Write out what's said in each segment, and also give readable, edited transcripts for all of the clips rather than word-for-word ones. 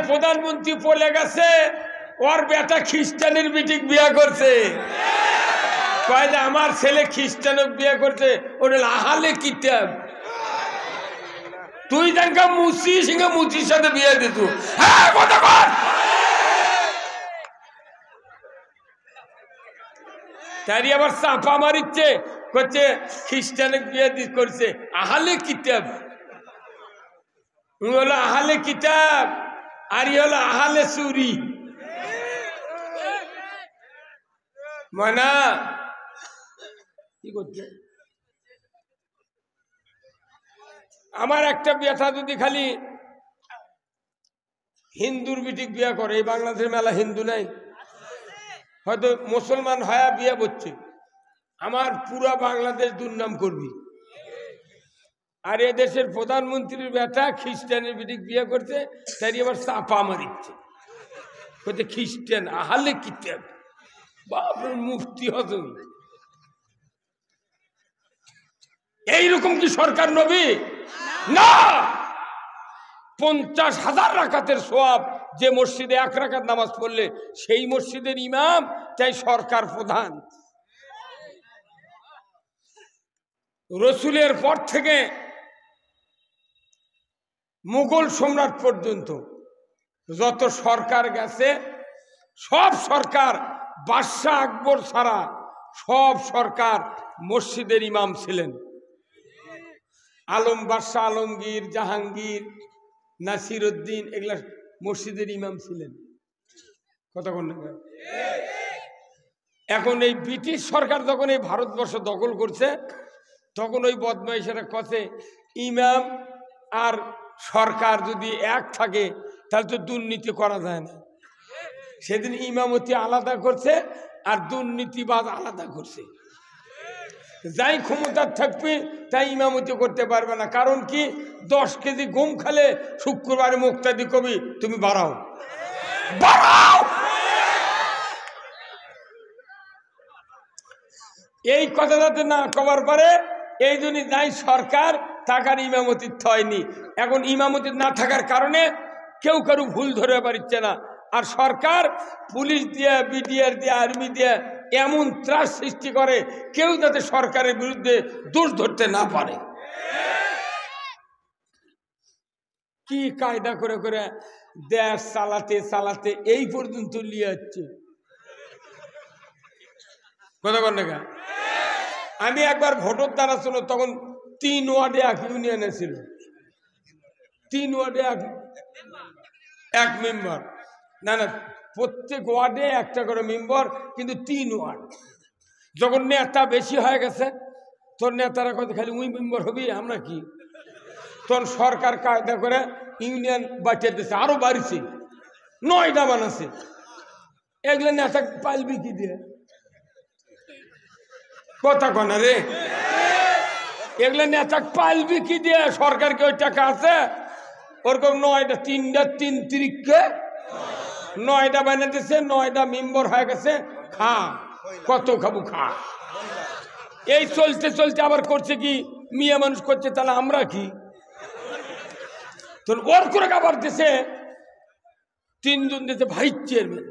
প্রধানমন্ত্রী পলে গেছে, ওর বেটা খ্রিস্টানের বিটিক বিয়ে করছে। কয় যে আমার ছেলে খ্রিস্টানক বিয়ে করছে, ওটা আহালে কিতাব। তুই দেখা মুচি সিংহে মুচির সাথে বিয়ে দিত। হ্যাঁ কথা কর। তারই আবার চাপা মারিচ্ছে, করছে খ্রিস্টানক বিয়ে করছে, আহালে কিতাব। হলো আহালে কিতাব, আর হলো আহালে চুরি। মনা কি করছে? আমার একটা বেটা যদি খালি হিন্দুর বিটিক বিয়ে করে, এই বাংলাদেশের মেলা হিন্দু নাই, হয়তো মুসলমান হয়া বিয়ে করছে, আমার পুরা বাংলাদেশ দুর্নাম করবি। আর এদেশের প্রধানমন্ত্রীর বেটা খ্রিস্টানের বিটিক বিয়ে করছে, তাই আবার চাপা মারিচ্ছে, বলছে খ্রিস্টান আহালে কিতাব। বাপরে মুফতি হতো। এইরকম কি সরকার নবী? না। 50,000 রাকাতের সওয়াব যে মসজিদে 1 রাকাত নামাজ পড়লে সেই মসজিদের ইমাম চাই সরকার প্রধান। রসুলের পর থেকে মুঘল সম্রাট পর্যন্ত যত সরকার গেছে, সব সরকার বাদশাহ আকবর ছাড়া সব সরকার মসজিদের ইমাম ছিলেন। বাদশাহ আলমগীর, জাহাঙ্গীর, নাসির উদ্দিন এগুলা মসজিদের ইমাম ছিলেন। কতক্ষণ না? এখন এই ব্রিটিশ সরকার যখন এই ভারতবর্ষ দখল করছে, তখন ওই বদমাইশেরা কথা, ইমাম আর সরকার যদি এক থাকে তাহলে তো দুর্নীতি করা যায় না। সেদিন ইমামতি আলাদা করছে আর দুর্নীতিবাজ আলাদা করছে। যাই ক্ষমতার থাকবে তাই ইমামতি করতে পারবে না। কারণ কি, 10 কেজি গম খালে শুক্রবারে মুক্তাদি কবি তুমি বাড়াও বাড়াও। এই কথা যাতে না কবার পারে, এই জন্য যাই সরকার থাকার ইমামতি হয়নি। এখন ইমামতি না থাকার কারণে কেউ কারো ভুল ধরে পারছে না। আর সরকার পুলিশ দিয়ে, বিডিআর দিয়ে, আর্মি দিয়ে এমন ত্রাস সৃষ্টি করে কেউ যাতে সরকারের বিরুদ্ধে দোষ ধরতে না পারে। কি কায়দা করে করে দেশ চালাতে চালাতে এই পর্যন্ত নিয়ে যাচ্ছে। কথা কন না? আমি একবার ভোটের দ্বারা ছিল, তখন 3 ওয়ার্ডে 1 ইউনিয়নে ছিল, 3 ওয়ার্ডে 1 মেম্বার। না না, প্রত্যেক ওয়ার্ডে একটা করে মেম্বার, কিন্তু 3 ওয়ার্ড। যখন নেতা বেশি হয়ে গেছে, তোর নেতারা কত খালি উই মেম্বার হবি, আমরা কি? তখন সরকার কায়দা করে ইউনিয়ন বাঁচিয়ে দিচ্ছে, আরো বাড়িছে, 9টা বানাচ্ছে। এগুলো নেতা পাইলবি কি দিয়ে? কথা কনা রে, এগুলো নেতা পাইলবি কি দিয়ে? সরকারকে ওই টাকা আছে, ওরকম 9টা, 3টা 3 তিরিখকে 9টা বানিয়ে দিচ্ছে, 9টা মেম্বার হয়ে গেছে। খা, কত খাবো খা। এই চলতে চলতে আবার করছে কি, মিয়া মানুষ করছে, তাহলে আমরা কি? তোর ওর করে আবার দিছে 3 জন দিচ্ছে ভাইস চেয়ারম্যান।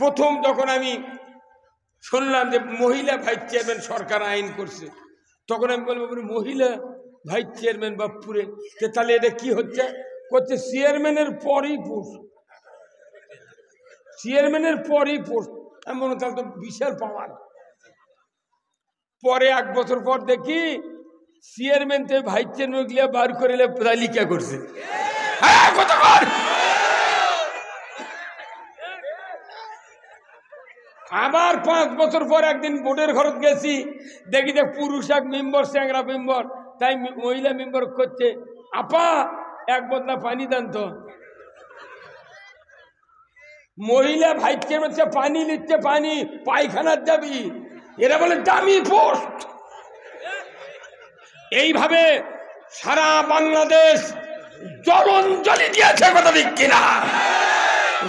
প্রথম যখন আমি শুনলাম যে মহিলা ভাইস চেয়ারম্যান সরকার আইন করছে, তখন আমি বলবো মহিলা ভাইস চেয়ারম্যান বাপুরে, তাহলে এটা কি হচ্ছে? করছে চেয়ারম্যানের পরই পোস্ট, চেয়ারম্যানের পরই পোস্ট। আমি মনে তাহলে তো বিশাল পাওয়ার। পরে 1 বছর পর দেখি চেয়ারম্যান থেকে ভাইস চেয়ারম্যান গুলা বার করে তালিকা করছে। আবার 5 বছর পর একদিন ভোটের ঘরত গেছি, দেখি যে পুরুষ 1 মেম্বার, চ্যাংরা মেম্বার, তাই মহিলা মেম্বার করছে, আপা 1 বোতল পানি দেন তো। মহিলা ভাইস চেয়ারম্যান পানি নিচ্ছে, পানি পায়খানার যাবি, এরা বলে দামি পোস্ট। এইভাবে সারা বাংলাদেশ জলঞ্জলি দিয়েছে, কথা ঠিক কিনা?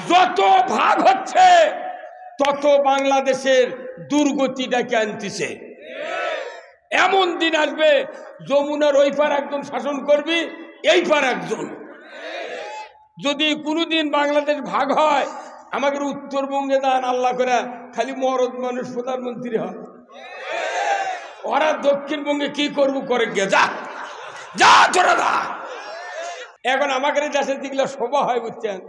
যত ভাগ হচ্ছে তত বাংলাদেশের দুর্গতি ডেকে আনতেছে। এমন দিন আসবে যমুনার ওই পার একজন শাসন করবি, এই পার একজন। যদি কোনোদিন বাংলাদেশ ভাগ হয় আমাদের উত্তরবঙ্গে দান আল্লাহ করে খালি মরদ মানুষ প্রধানমন্ত্রী হয়, ওরা দক্ষিণবঙ্গে কি করবো করে গে যা যা তোরা যা। এখন আমাদের দেশে যেগুলো সভা হয় বুঝছেন,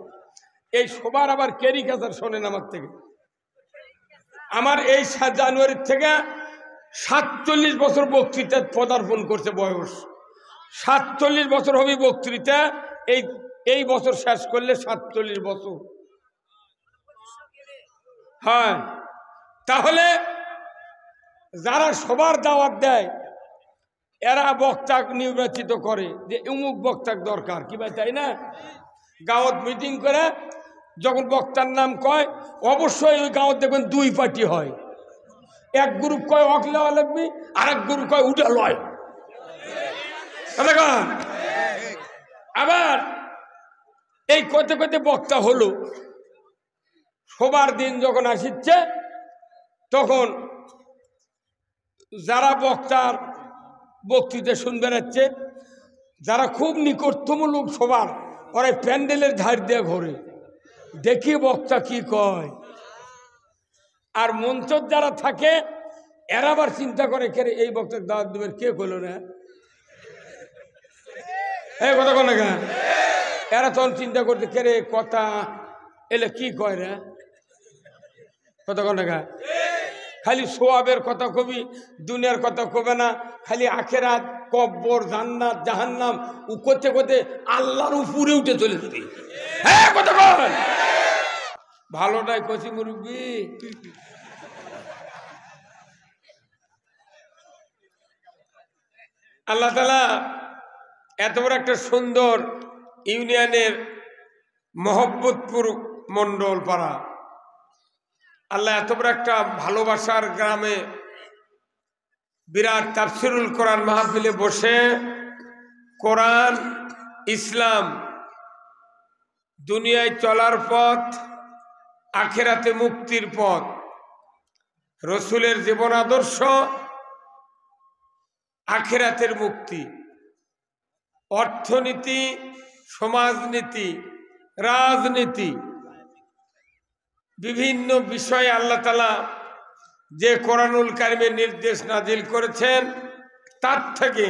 এই সভার আবার ক্যারিকেচার শোনেন আমার থেকে। আমার এই 7 জানুয়ারির থেকে 47 বছর বক্তৃতা পদার্পণ করছে বয়স, 47 বছর হবে বক্তৃতা। এই বছর শেষ করলে 47 বছর। হ্যাঁ, তাহলে যারা সবার দাওয়াত দেয় এরা বক্তা নির্বাচিত করে যে অমুক বক্তার দরকার কি ভাই, তাই না? গাঁৱত মিটিং করে যখন বক্তার নাম কয় অবশ্যই ওই গাঁৱত দেখবেন 2 পার্টি হয়, এক গ্রুপ কয় অক লওয়া লাগবে, আর এক গ্রুপ কয় উঠা লয়। আবার এই কতে কতে বক্তা হলো, সবার দিন যখন আসিচ্ছে তখন যারা বক্তার বক্তৃতা শুনবে যাচ্ছে, যারা খুব নিকটতম লোক সবার, ওরা প্যান্ডেলের ধার দিয়ে ঘরে দেখি বক্তা কি কয়। আর মঞ্চত যারা থাকে এরা আবার চিন্তা করে কে এই বক্তার দাওয়াত দেবের কে করলো না, এই কথা কোন না, এরা তখন চিন্তা করতে কে রে কথা এলে কি কয় রে, কথা কোন না। খালি সোয়াবের কথা কবি, দুনিয়ার কথা কবে না, খালি আখেরাত কব্বর জান্নাত জাহান্নাম ও করতে করতে আল্লাহর উপরে উঠে চলে যেতে। হ্যাঁ কথা বল, ভালোটাই কচি মুরব্বী। আল্লাহ তাআলা এত বড় একটা সুন্দর ইউনিয়নের মহব্বতপুর মন্ডল পাড়া, আল্লাহ এত বড় একটা ভালোবাসার গ্রামে বিরাট তাফসিরুল কোরআন মাহফিলে বসে কোরআন, ইসলাম, দুনিয়ায় চলার পথ, আখিরাতে মুক্তির পথ, রসুলের জীবন আদর্শ, আখিরাতের মুক্তি, অর্থনীতি, সমাজনীতি, রাজনীতি, বিভিন্ন বিষয়ে আল্লাহ তাআলা যে কোরআনুল কারিমের নির্দেশ নাজিল করেছেন তার থেকে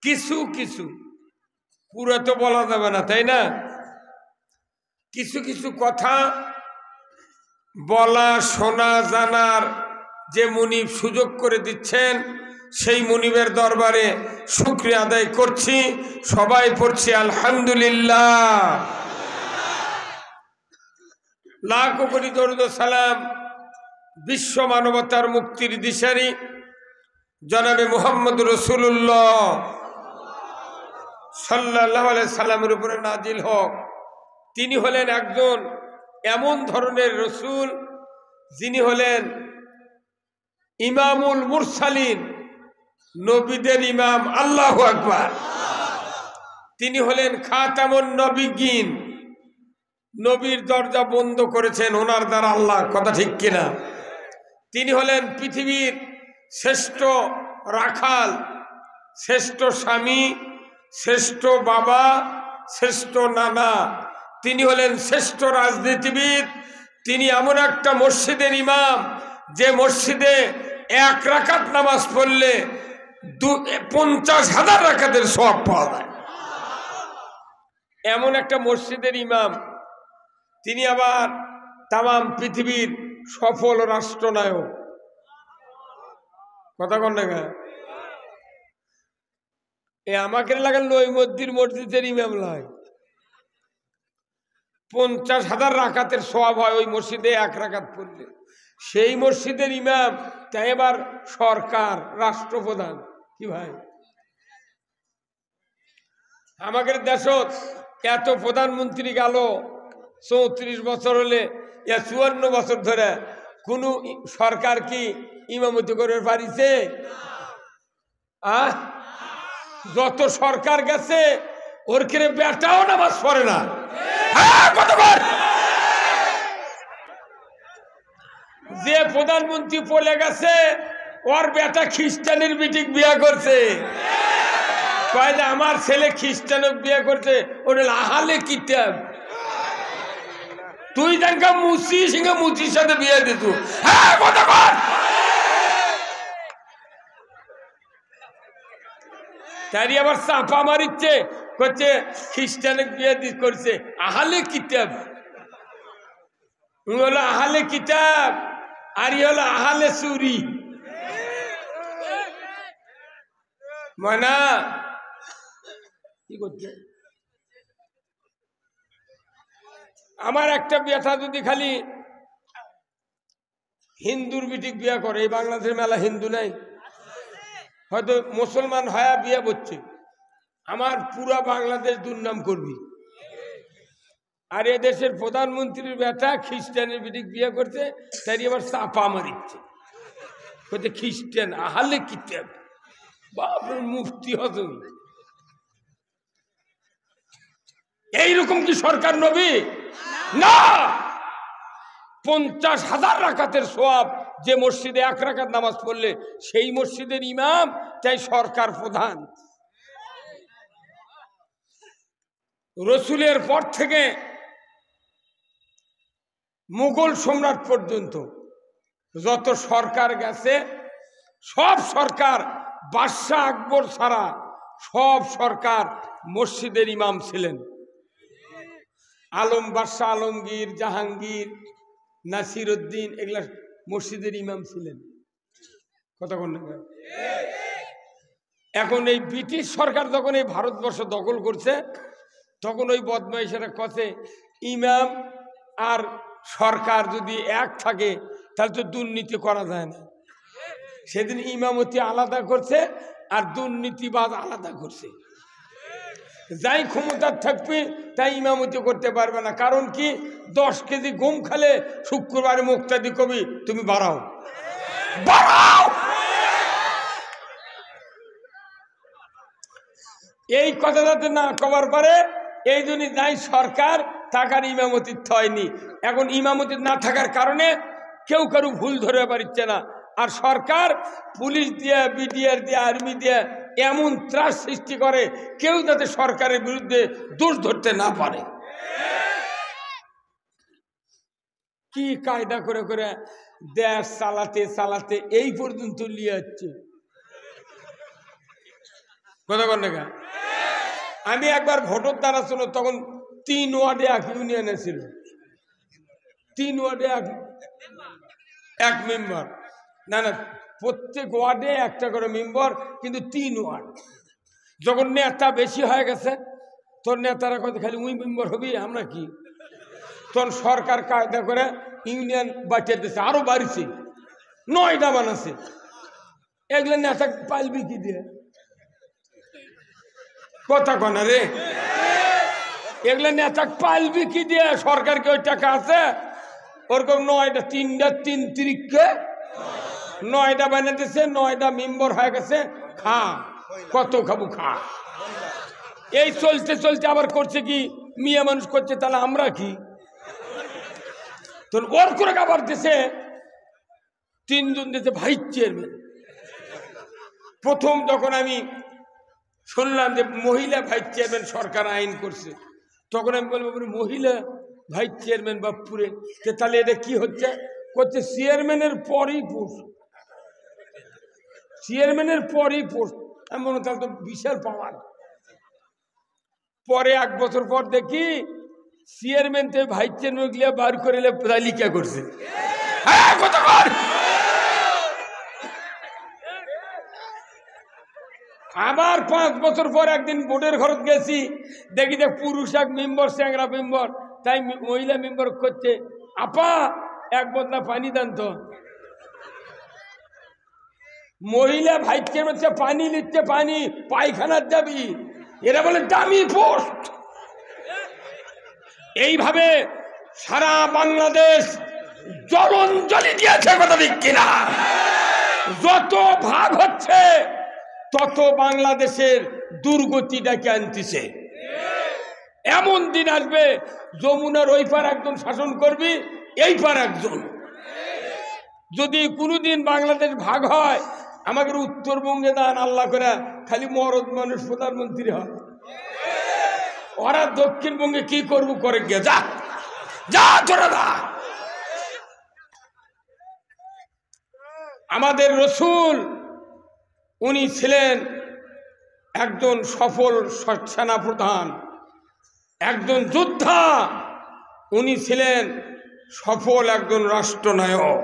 কিছু কিছু, পুরো তো বলা যাবে না তাই না, কিছু কিছু কথা বলা শোনা জানার যে মুনিব সুযোগ করে দিচ্ছেন সেই মুনিবের দরবারে শুকরিয়া আদায় করছি। সবাই পড়ছি আলহামদুলিল্লাহ। লাখো কোটি দরুদ ও সালাম বিশ্ব মানবতার মুক্তির দিশারি জনাবে মুহাম্মদ রাসূলুল্লাহ সাল্লাল্লাহু আলাইহি সাল্লামের উপরে নাজিল হোক। তিনি হলেন একজন এমন ধরনের রসুল যিনি হলেন ইমামুল মুরসালিন, নবীদের ইমাম। আল্লাহু আকবার। তিনি হলেন খাতামুন নবিয়্যিন, নবীর দরজা বন্ধ করেছেন ওনার দ্বারা আল্লাহ, কথা ঠিক কিনা? তিনি হলেন পৃথিবীর শ্রেষ্ঠ রাখাল, শ্রেষ্ঠ স্বামী, শ্রেষ্ঠ বাবা, শ্রেষ্ঠ নানা। তিনি হলেন শ্রেষ্ঠ রাজনীতিবিদ। তিনি এমন একটা মসজিদের ইমাম যে মসজিদে 1 রাকাত নামাজ পড়লে 50,000 রাকাতের সওয়াব পাওয়া যায়, এমন একটা মসজিদের ইমাম। তিনি আবার তাম পৃথিবীর সফল রাষ্ট্রনায়ক, কথা কন না। আমাকে লাগাল নৈমদ্দির মসজিদের ইমাম নয়, 50,000 রাকাতের সওয়াব হয় ওই মসজিদে 1 রাকাত পড়লে। সেই মসজিদের ইমাম, তাই এবার সরকার, রাষ্ট্রপ্রধান। কি ভাই, আমাদের দেশত এত প্রধানমন্ত্রী গেল 34 বছর হলে, 54 বছর ধরে কোন সরকার কি ইমামতি করে পারিছে? যত সরকার গেছে ওর কেড়ে বেটাও নামাজ পড়ে না। যে প্রধানমন্ত্রী পড়ে গেছে ওর বেটা খ্রিস্টানের বিটিক বিয়া করছে। কয় যে আমার ছেলে খ্রিস্টানক বিয়ে করছে, ওটা আহালে কিতাব। তুই তাকে মুসি সিংহে মুচির সাথে বিয়ে দিত। হ্যাঁ কথা বল। তারই আবার চাপা মারিচ্ছে, করছে খ্রিস্টানক বিয়ে করছে, আহালে কিতাব। হলো আহালে কিতাব, আর হলো আহালে চুরি। ময়না কি করছে? আমার একটা বেটা যদি খালি হিন্দুর বিটিক বিয়ে করে, এই বাংলাদেশের মেলা হিন্দু নাই, হয়তো মুসলমান হয়া বিয়ে করছে, আমার পুরা বাংলাদেশ দুর্নাম করবি। আর এদেশের প্রধানমন্ত্রীর বেটা খ্রিস্টানের বিটিক বিয়ে করছে, তাই আবার চাপা মারিচ্ছে, বলছে খ্রিস্টান আহালে কিতাব। বাপরে মুফতি হতো। এইরকম কি সরকার নবী? না। 50,000 রাকাতের সওয়াব যে মসজিদে 1 রাকাত নামাজ পড়লে সেই মসজিদের ইমাম, তাই সরকার প্রধান। রসুলের পর থেকে মুঘল সম্রাট পর্যন্ত যত সরকার গেছে, সব সরকার বাদশাহ আকবর ছাড়া সব সরকার মসজিদের ইমাম ছিলেন। বাদশাহ আলমগীর, জাহাঙ্গীর, নাসির উদ্দিন, এগুলা মসজিদের ইমাম ছিলেন। কতক্ষণ না? এখন এই ব্রিটিশ সরকার যখন এই ভারতবর্ষ দখল করছে, তখন ওই বদমাইশেরা কথা, ইমাম আর সরকার যদি এক থাকে তাহলে তো দুর্নীতি করা যায় না। সেদিন ইমামতি আলাদা করছে আর দুর্নীতিবাজ আলাদা করছে। যাই ক্ষমতার থাকবে তাই ইমামতি করতে পারবে না। কারণ কি, 10 কেজি গম খালে শুক্রবারে মুক্তাদি কবি তুমি বাড়াও বাড়াও। এই কথা যাতে না কবার পারে, এই জন্য যাই সরকার থাকার ইমামতি হয়নি। এখন ইমামতি না থাকার কারণে কেউ কারো ভুল ধরে পারছে না। আর সরকার পুলিশ দিয়ে, বিডিআর দিয়ে, আর্মি দিয়ে এমন ত্রাস সৃষ্টি করে, কেউ যাতে সরকারের বিরুদ্ধে দোষ ধরতে না পারে। কি কায়দা করে করে দেশ চালাতে চালাতে এই পর্যন্ত নিয়ে যাচ্ছে। কথা বল না? আমি একবার ভোটের দ্বারা ছিল, তখন 3 ওয়ার্ডে 1 ইউনিয়নে ছিল। 3 ওয়ার্ডে 1 মেম্বার, না না, প্রত্যেক ওয়ার্ডে 1টা করে মেম্বার, কিন্তু 3 ওয়ার্ড। যখন নেতা বেশি হয়ে গেছে, তোর নেতারা কত খালি উই মেম্বার হবি, আমরা কি? তখন সরকার কায়দা করে ইউনিয়ন বাঁচিয়ে দিচ্ছে, আরো বাড়িছে, 9টা বানাচ্ছে। এগুলো নেতা পাইলবি কি দিয়ে? কথা কনা রে, এগুলো নেতা পাইলবি কি দিয়ে? সরকারকে ওই টাকা আছে, ওরকম 9টা, 3টা 3 তিরিখকে 9টা বানিয়ে দিচ্ছে, 9টা মেম্বার হয়ে গেছে। খা, কত খাবো খা। এই চলতে চলতে আবার করছে কি, মিয়া মানুষ করছে, তাহলে আমরা কি? তো ওর করে আবার দিছে 3 জন দিছে ভাইস চেয়ারম্যান। প্রথম যখন আমি শুনলাম যে মহিলা ভাইস চেয়ারম্যান সরকার আইন করছে, তখন আমি বলবো মহিলা ভাইস চেয়ারম্যান বাপুরে, তাহলে এটা কি হচ্ছে? করছে চেয়ারম্যানের পরই পোস্ট, চেয়ারম্যানের পরই পোস্ট। আমি মনে তাহলে তো বিশাল পাওয়ার। পরে 1 বছর পর দেখি চেয়ারম্যান থেকে ভাইস চেয়ারম্যান গুলিয়া বার করে তালিকা করছে। আবার 5 বছর পর একদিন বোর্ডের ঘর গেছি, দেখি যে পুরুষ 1 মেম্বার, চ্যাংরা মেম্বার, তাই মহিলা মেম্বার করছে, আপা 1 বদনা পানি দেন তো। মহিলা ভাইস চেয়ারম্যান পানি নিচ্ছে, পানি পায়খানার যাবি, এরা বলে দামি পোস্ট। এইভাবে সারা বাংলাদেশ জলঞ্জলি দিয়েছে, কথা ঠিক কিনা? যত ভাগ হচ্ছে তত বাংলাদেশের দুর্গতি ডাকে আনতেছে। এমন দিন আসবে যমুনার ওই পার একজন শাসন করবি, এই পার একজন। যদি কোনোদিন বাংলাদেশ ভাগ হয়, আমাদের উত্তরবঙ্গে দান আল্লাহ করে খালি মরদ মানুষ প্রধানমন্ত্রী হয়, ওরা দক্ষিণবঙ্গে কি করবো করে গিয়ে যা যা তোরা যা। আমাদের রসুল উনি ছিলেন একজন সফল সেনাপ্রধান, একজন যোদ্ধা, উনি ছিলেন সফল একজন রাষ্ট্রনায়ক।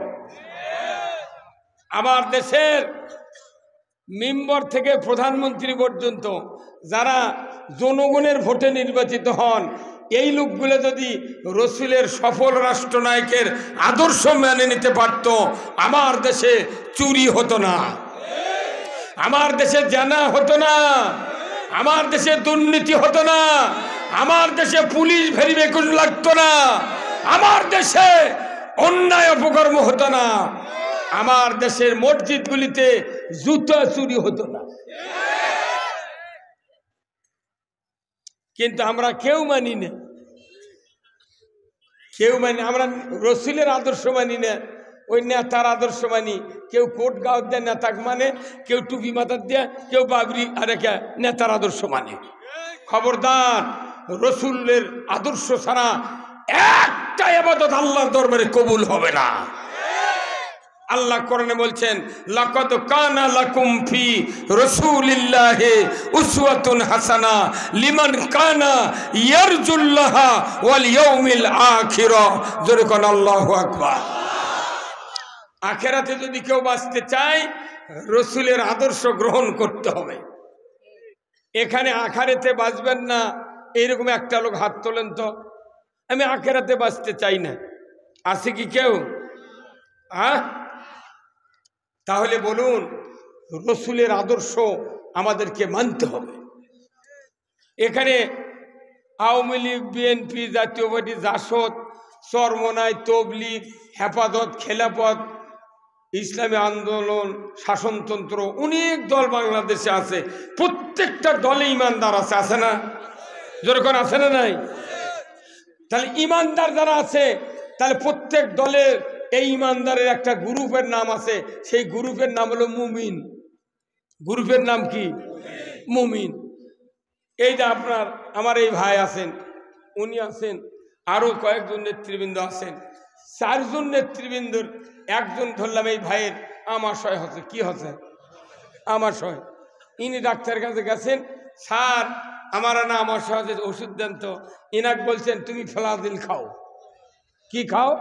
আমার দেশের মেম্বার থেকে প্রধানমন্ত্রী পর্যন্ত যারা জনগণের ভোটে নির্বাচিত হন, এই লোকগুলো যদি রসুলের সফল রাষ্ট্রনায়কের আদর্শ মেনে নিতে পারত, আমার দেশে চুরি হতো না, আমার দেশে জানা হতো না, আমার দেশে দুর্নীতি হতো না, আমার দেশে পুলিশ ভেরিফিকেশন লাগতো না, আমার দেশে অন্যায় অপকর্ম হতো না, আমার দেশের মসজিদগুলিতে জুতা চুরি হতো না। কিন্তু আমরা কেউ মানি না, কেউ মানি, আমরা রসুলের আদর্শ মানি না, ওই নেতার আদর্শ মানি। কেউ কোট গাঁও দেয় নেতাক মানে, কেউ টুপি মাথার দেয়, কেউ বাবরি আর নেতার আদর্শ মানে। খবরদার, রসুলের আদর্শ ছাড়া একটা ইবাদত আল্লাহর দরবারে কবুল হবে না। আল্লাহ কোরআনে বলছেন, লাকাদ কানা লাকুম ফি রাসূলিল্লাহি উসওয়াতুন হাসানা লিমান কানা ইয়ারজুল্লাহা ওয়াল ইয়াউমিল আখির। জোরে কোন আল্লাহু আকবার। আখিরাতে যদি কেউ বাঁচতে চায়, রসুলের আদর্শ গ্রহণ করতে হবে। এখানে আখিরাতে বাঁচবেন না এইরকম একটা লোক হাত তোলেন তো, আমি আখিরাতে বাঁচতে চাই না, আছে কি কেউ? তাহলে বলুন, রসুলের আদর্শ আমাদেরকে মানতে হবে। এখানে আওয়ামী লীগ, বিএনপি, জাতীয় পার্টি, জাসদ, চরমনাই, তবলিগ, হেফাজত, খেলাফত, ইসলামী আন্দোলন, শাসনতন্ত্র, অনেক দল বাংলাদেশে আছে। প্রত্যেকটা দলে ইমানদার আছে, আছে না? যেরকম আছে না নাই? তাহলে ইমানদার যারা আছে, তাহলে প্রত্যেক দলের এই ইমানদারের একটা গ্রুপের নাম আছে, সেই গ্রুপের নাম হলো মুমিন। গ্রুপের নাম কি? মুমিন। এই যে আপনার আমার এই ভাই আছেন, উনি আছেন, আরো কয়েকজন নেতৃবৃন্দ আছেন, 4 জন নেতৃবৃন্দর একজন ধরলাম এই ভাইয়ের আমাশয় হচ্ছে। কি হচ্ছে? আমাশয়। ইনি ডাক্তারের কাছে গেছেন, স্যার আমার না আমাশয় হচ্ছে, ওষুধ দেন তো। ইনাক বলছেন তুমি ফ্লাজিল খাও। কি খাও?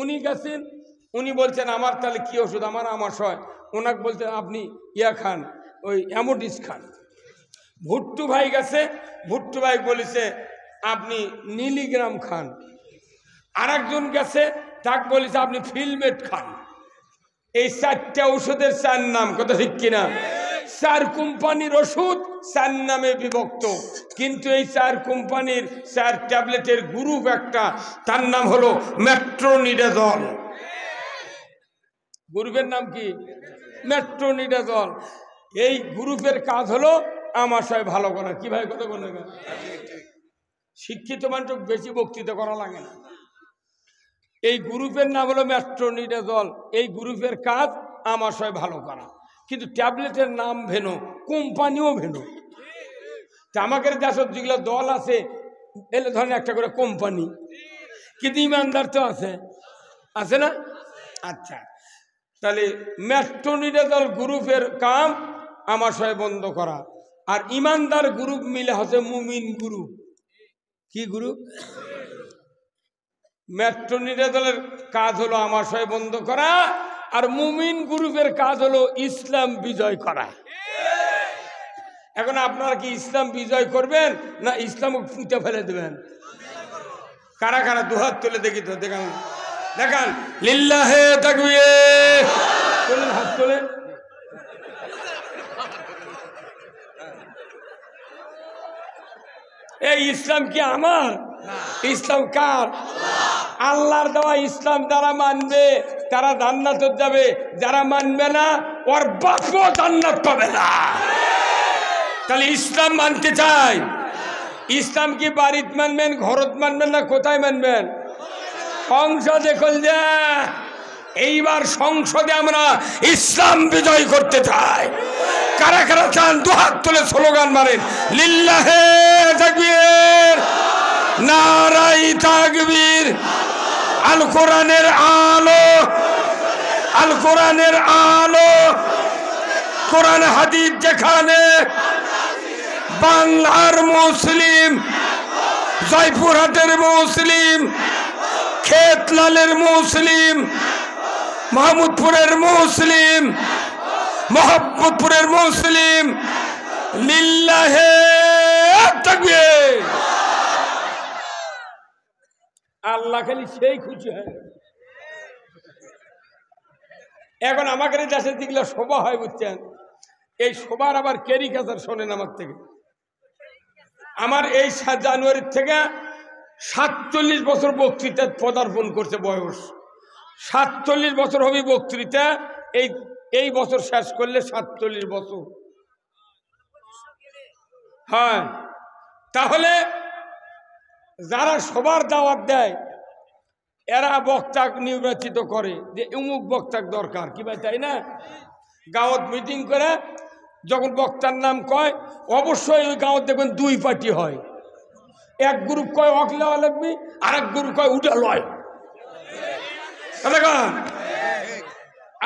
উনি গেছেন, উনি বলছেন আমার তাহলে কি ওষুধ? আমার আমাশয়। ওনাকে বলছেন আপনি ইয়া খান, ওই অ্যামোডিস খান। ভুট্টু ভাই গেছে, ভুট্টু ভাই বলেছে আপনি মিলিগ্রাম খান। আর একজন গেছে, তাকে বলেছে আপনি ফিলমেট খান। এই 4টা ওষুধের 4 নাম, কথা ঠিক কিনা? 4 কোম্পানির ওষুধ 4 নামে বিভক্ত, কিন্তু এই 4 কোম্পানির 4 ট্যাবলেটের গ্রুপ একটা, তার নাম হলো মেট্রোনিডাজল। গ্রুপের নাম কি? মেট্রোনিডাজল। এই গ্রুপের কাজ হলো আমাশয় ভালো করা। কি ভাই, কথা বলে? শিক্ষিত মানুষ বেশি বক্তৃতা করা লাগে না। এই গ্রুপের নাম হলো মেট্রোনিডাজল। এই গ্রুপের কাজ আমাশয় ভালো করা, কিন্তু ট্যাবলেটের নাম ভেনো, কোম্পানিও ভেনো। তা আমাদের দেশের যেগুলো দল আছে, এলে ধরেন একটা করে কোম্পানি, কিন্তু ইমানদার তো আছে, আছে না? আচ্ছা, তাহলে মেট্রোনিডাজল গ্রুপের কাম আমাশয় বন্ধ করা, আর ইমানদার গ্রুপ মিলে হচ্ছে মুমিন গ্রুপ। কি গ্রুপ? মেট্রোনিডাজলের কাজ হলো আমাশয় বন্ধ করা, আর মুমিন গ্রুপের কাজ হলো ইসলাম বিজয় করা। এখন আপনারা কি ইসলাম বিজয় করবেন না ইসলাম পুঁতে ফেলে দেবেন? কারা কারা দুহাত তুলে দেখি তো, দেখান দেখান। লিল্লাহে তাকবীর, তোলেন হাত তোলেন। এই ইসলাম কি আমার? ইসলাম কার? আল্লাহর দেওয়া ইসলাম যারা মানবে তারা জান্নাতে যাবে, যারা মানবে না ওর বাপও জান্নাত পাবে না। তাহলে ইসলাম মানতে চাই। ইসলাম কি বাড়িতে মানবেন, ঘরত মানবেন, না কোথায় মানবেন? সংসদে করলে এইবার সংসদে আমরা ইসলাম বিজয় করতে চাই। কারা কারা চান দুহাত তুলে স্লোগান মারেন, লিল্লাহে তাকবীর, নারাই তাকবীর। আল কোরআনের আলো, আল কোরআনের আলো, কোরআন হাদিস যেখানে, বাংলার মুসলিম, জয়পুরহাটের মুসলিম, খেতলালের মুসলিম, মাহমুদপুরের মুসলিম, মোহাম্মদপুরের মুসলিম, লিল্লাহে তাকবীর। আল্লাহ খালি সেই খুশি হয়। এখন আমাদের দেশে যেগুলো সভা হয় বুঝছেন, এই সভার আবার ক্যারিকেচার শোনেন আমার থেকে। আমার এই 7 জানুয়ারি থেকে 47 বছর বক্তৃতা পদার্পণ করছে বয়স। 47 বছর হবে বক্তৃতা, এই বছর শেষ করলে 47 বছর। হ্যাঁ, তাহলে যারা সবার দাওয়াত দেয় এরা বক্তা নির্বাচিত করে যে অমুক বক্তার দরকার, কি ভাই তাই না? গাঁৱত মিটিং করে যখন বক্তার নাম কয়, অবশ্যই ওই গাঁৱত দেখবেন 2 পার্টি হয়। এক গ্রুপ কয় অক লওয়া লাগবে, আর এক গ্রুপ কয় উঠা লয়।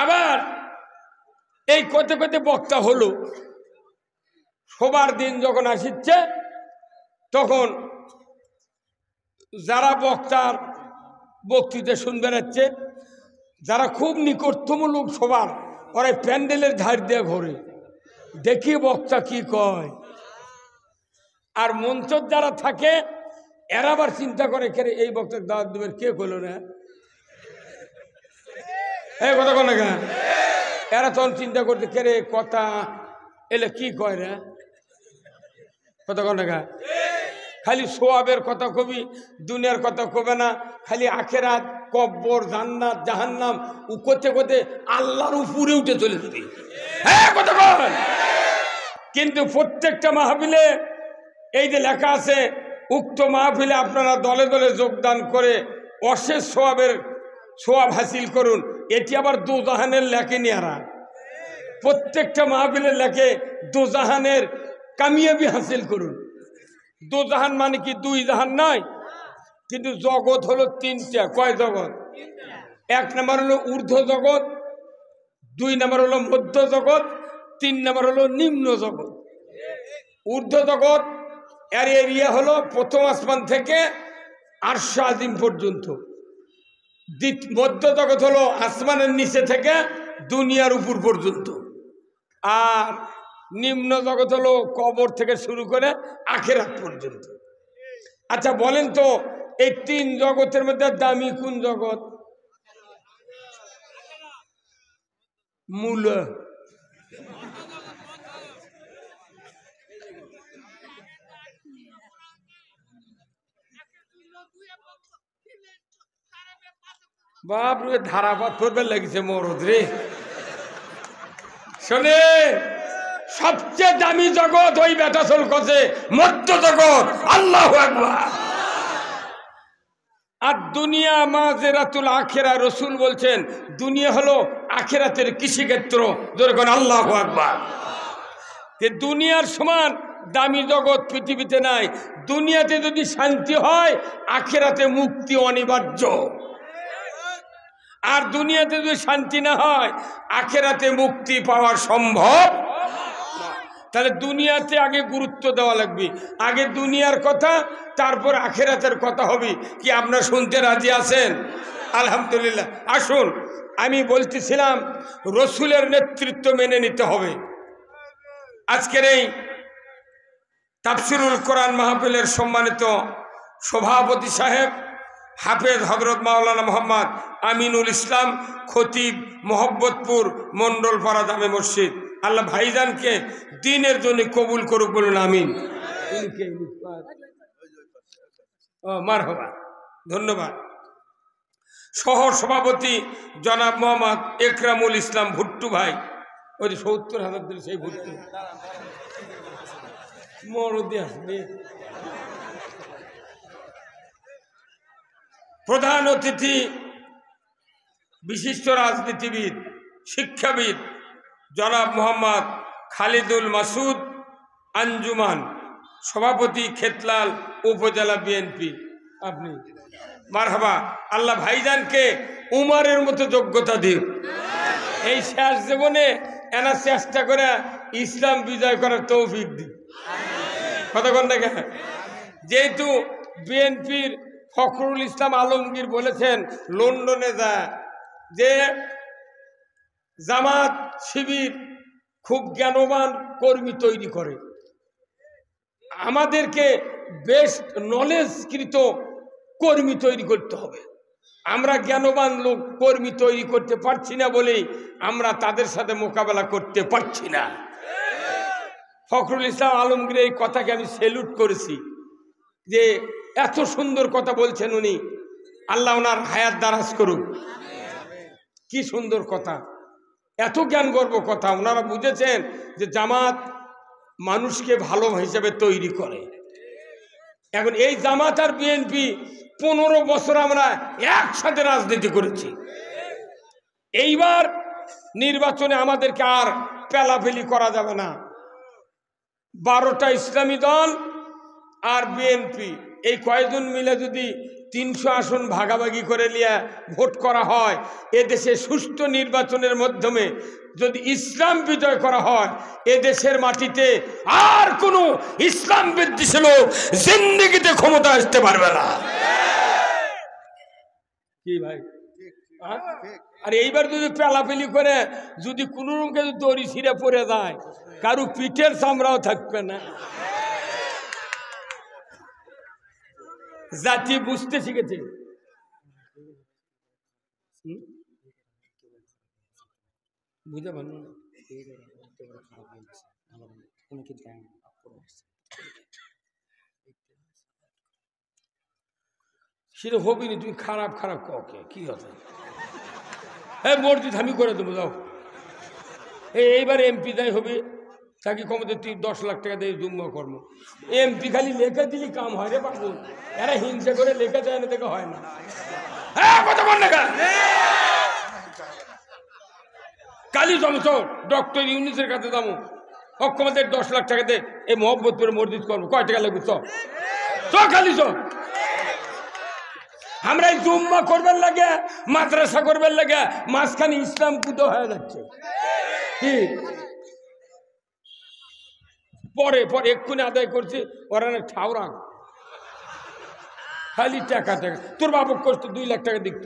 আবার এই কতে কতে বক্তা হলো, সবার দিন যখন আসিচ্ছে তখন যারা বক্তার বক্তৃতা শুনবে যাচ্ছে, যারা খুব নিকটতম লোক সবার, ওরা প্যান্ডেলের ধার দিয়ে ঘোরে, দেখি বক্তা কি কয়। আর মঞ্চত যারা থাকে এরা আবার চিন্তা করে, কে এই বক্তার দাওয়াত দেবের কে করলো না, এই কথা কন না। এরা তখন চিন্তা করতে, কে রে কথা এলে কি কয় রে, কথা কন না। খালি সোয়াবের কথা কবি, দুনিয়ার কথা কবে না, খালি আখেরাত, কব্বর, জান্নাত, জাহান্নাম করতে করতে আল্লাহর উপরে উঠে চলে যাবে। হ্যাঁ কথা বল। কিন্তু প্রত্যেকটা মাহফিলে এই যে লেখা আছে, উক্ত মাহফিলে আপনারা দলে দলে যোগদান করে অশেষ সোয়াব হাসিল করুন, এটি আবার দোজাহানের লেখে নিয়ারা। প্রত্যেকটা মাহফিলের লেখে দোজাহানের কামিয়াবি হাসিল করুন। দোজাহান মানে কি 2 জাহান নয়, কিন্তু জগৎ হলো 3টা। কয় জগৎ? 1 নম্বর হলো ঊর্ধ্ব জগৎ, 2 নম্বর হলো মধ্য জগৎ, 3 নম্বর হলো নিম্ন জগৎ। ঊর্ধ্ব জগৎ এর এরিয়া হলো প্রথম আসমান থেকে আরশ আজিম পর্যন্ত। মধ্য জগৎ হলো আসমানের নিচে থেকে দুনিয়ার উপর পর্যন্ত। আর নিম্ন জগৎ হলো কবর থেকে শুরু করে আখিরাত পর্যন্ত। আচ্ছা বলেন তো, এই 3 জগতের মধ্যে দামি কোন জগৎ? মূল। বাপরে ধারাপাত করবে লাগিছে মরদ রে। শোনে, সবচেয়ে দামি জগৎ ওই বেটা চল করছে মধ্য জগৎ। আল্লাহু আকবার। আর দুনিয়া মাজেরাতুল আখিরা, রসুল বলছেন দুনিয়া হলো আখিরাতের কৃষিক্ষেত্র। যেরকম আল্লাহু আকবার। দুনিয়ার সমান দামি জগৎ পৃথিবীতে নাই। দুনিয়াতে যদি শান্তি হয়, আখিরাতে মুক্তি অনিবার্য। আর দুনিয়াতে যদি শান্তি না হয়, আখিরাতে মুক্তি পাওয়া সম্ভব। তাহলে দুনিয়াতে আগে গুরুত্ব দেওয়া লাগবে। আগে দুনিয়ার কথা, তারপর আখিরাতের কথা হবে। কি আপনারা শুনতে রাজি আছেন? আলহামদুলিল্লাহ। আসুন, আমি বলতেছিলাম রসুলের নেতৃত্ব মেনে নিতে হবে। আজকের এই তাফসিরুল কোরআন মাহফিলের সম্মানিত সভাপতি সাহেব হাফেজ হযরত মাওলানা মোহাম্মদ আমিনুল ইসলাম, খতিব, মোহাম্মদপুর মন্ডলপাড়া জামে মসজিদ। আল্লাহ ভাইজানকে দ্বীনের জন্য কবুল করুক, বলুন আমিন। মারহাবা, ধন্যবাদ। সহ সভাপতি জনাব মোহাম্মদ একরামুল ইসলাম ভুট্টু ভাই, ওই 70,000 দিল সেই ভুট্টু মরদি আসবে। প্রধান অতিথি বিশিষ্ট রাজনীতিবিদ, শিক্ষাবিদ জনাব মোহাম্মদ খালিদুল মাসুদ আঞ্জুমান, সভাপতি খেতলাল উপজেলা বিএনপি। আপনি মারহাবা। আল্লাহ ভাইজানকে উমারের মতো যোগ্যতা দিক, এই শেষ জীবনে এনা চেষ্টা করে ইসলাম বিজয় করার তৌফিক দিক। কতক্ষণ দেখে, যেহেতু বিএনপির ফখরুল ইসলাম আলমগীর বলেছেন লন্ডনে যায় যে জামাত শিবির খুব জ্ঞানবান কর্মী তৈরি করে, আমাদেরকে বেস্ট নলেজকৃত কর্মী তৈরি করতে হবে। আমরা জ্ঞানবান লোক কর্মী তৈরি করতে পারছি না বলেই আমরা তাদের সাথে মোকাবেলা করতে পারছি না। ফখরুল ইসলাম আলমগীর এই কথাকে আমি স্যালুট করেছি যে এত সুন্দর কথা বলছেন উনি, আল্লাহ ওনার হায়াত দারাজ করুক। কি সুন্দর কথা, এত জ্ঞান গর্ব কথা। ওনারা বুঝেছেন যে জামাত মানুষকে ভালো হিসেবে তৈরি করে। এখন এই জামাত আর বিএনপি 15 বছর আমরা একসাথে রাজনীতি করেছি। এইবার নির্বাচনে আমাদেরকে আর পেলাফেলি করা যাবে না। 12টা ইসলামী দল আর বিএনপি এই কয়েকজন মিলে যদি 300 আসন ভাগাভাগি করে নিয়ে ভোট করা হয়, এদেশে সুষ্ঠু নির্বাচনের মাধ্যমে যদি ইসলাম বিজয় করা হয়, এদেশের মাটিতে আর কোনো ইসলাম বিদ্বেষী লোক জিন্দেগিতে ক্ষমতা আসতে পারবে না। কি ভাই? আর এইবার যদি পেলাপেলি করে যদি কোনো রকম দড়ি ছিঁড়ে পড়ে যায়, কারো পিঠের চামড়াও থাকবে না। জাতি বুঝতে শিখেছে। বুঝতে পারল না সেটা হবি না। তুমি খারাপ খারাপ কে কি হবে? হ্যাঁ মসজিদ আমি করে দেবো, যাও। এইবার এমপি যাই হবে, তাকে কমতে তুই 10 লাখ টাকা দিয়ে জুম্মা কর্ম। এমপি খালি লেখা দিলি কাম হয় রে বাবু, এরা হিংসা করে লেখা দেয় না, দেখে হয় না। হ্যাঁ কথা বল না, কালি জমছ ডক্টর ইউনিসের কাছে যাবো, অক্ষমদের 10 লাখ টাকা দে এই মোহাম্মদপুরে মসজিদ করবো, কয় টাকা লাগবে? চ খালি চ। আমরা এই জুম্মা করবেন লাগে, মাদ্রাসা করবেন লাগে, মাঝখানে ইসলাম কুতো হয়ে যাচ্ছে। কি পরে পরে এক্ষুনি আদায় করছি, ওরা ঠাউরা খালি টাকা টাকা। তোর বাবু করতো 2 লাখ টাকা দিত,